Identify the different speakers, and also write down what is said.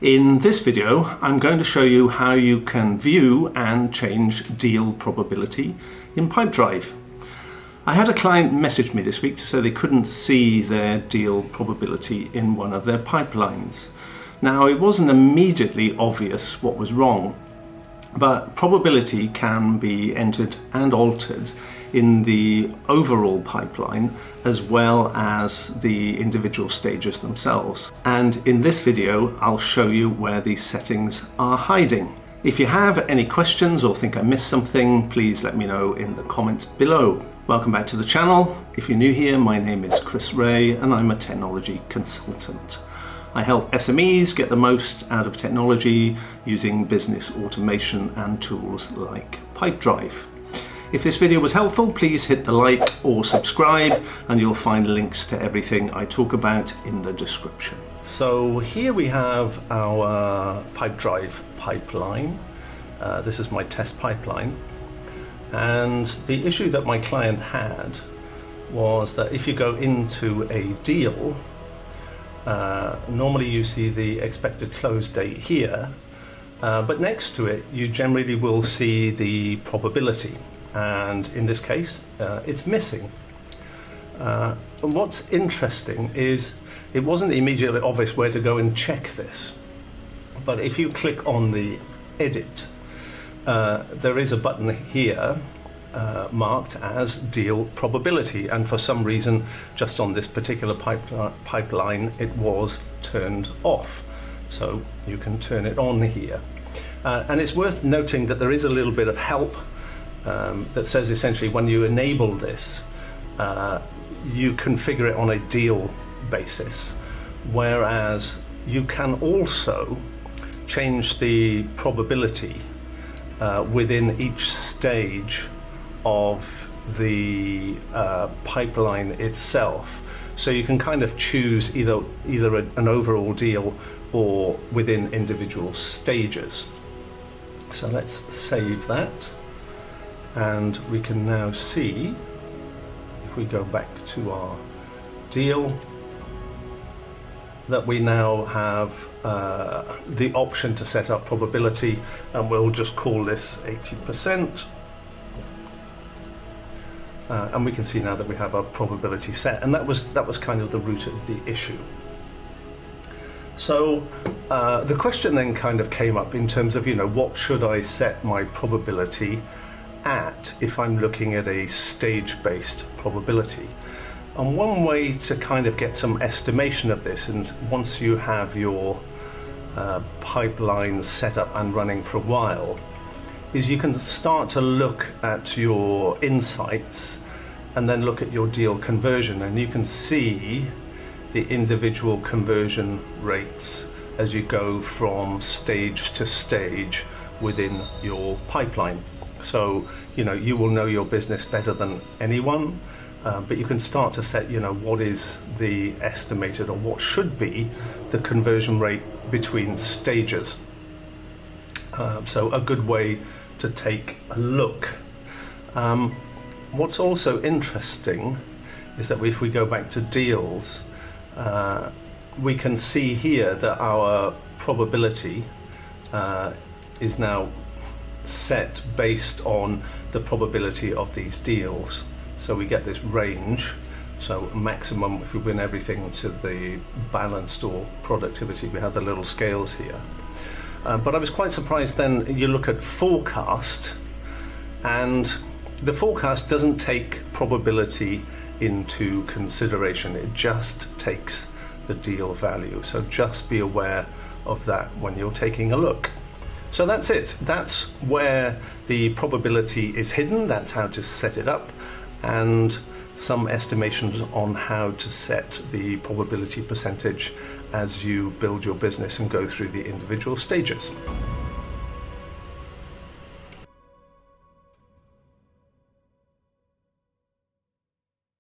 Speaker 1: In this video, I'm going to show you how you can view and change deal probability in Pipedrive. I had a client message me this week to say they couldn't see their deal probability in one of their pipelines. Now, it wasn't immediately obvious what was wrong, but probability can be entered and altered in the overall pipeline as well as the individual stages themselves. And in this video, I'll show you where these settings are hiding. If you have any questions or think I missed something, please let me know in the comments below. Welcome back to the channel. If you're new here, my name is Chris Ray and I'm a technology consultant. I help SMEs get the most out of technology using business automation and tools like Pipedrive. If this video was helpful, please hit the like or subscribe and you'll find links to everything I talk about in the description. So here we have our Pipedrive pipeline. This is my test pipeline. And the issue that my client had was that if you go into a deal, normally you see the expected close date here, but next to it you generally will see the probability, and in this case it's missing. And what's interesting is it wasn't immediately obvious where to go and check this, but if you click on the edit, there is a button here marked as deal probability, and for some reason just on this particular pipeline it was turned off, so you can turn it on here. And it's worth noting that there is a little bit of help that says essentially when you enable this you configure it on a deal basis, whereas you can also change the probability within each stage of the pipeline itself. So you can kind of choose either an overall deal or within individual stages. So let's save that, and we can now see, if we go back to our deal, that we now have the option to set up probability, and we'll just call this 80%. And we can see now that we have our probability set, and that was kind of the root of the issue. So the question then kind of came up in terms of, what should I set my probability at if I'm looking at a stage-based probability? And one way to kind of get some estimation of this, and once you have your pipeline set up and running for a while, is you can start to look at your insights and then look at your deal conversion, and you can see the individual conversion rates as you go from stage to stage within your pipeline. So you will know your business better than anyone, but you can start to set what is the estimated, or what should be the conversion rate between stages. So a good way to take a look. What's also interesting is that if we go back to deals, we can see here that our probability is now set based on the probability of these deals. So we get this range, so maximum if we win everything to the balanced or productivity, we have the little scales here. But I was quite surprised then you look at forecast, and the forecast doesn't take probability into consideration, it just takes the deal value. So just be aware of that when you're taking a look. So that's it. That's where the probability is hidden. That's how to set it up, and some estimations on how to set the probability percentage as you build your business and go through the individual stages.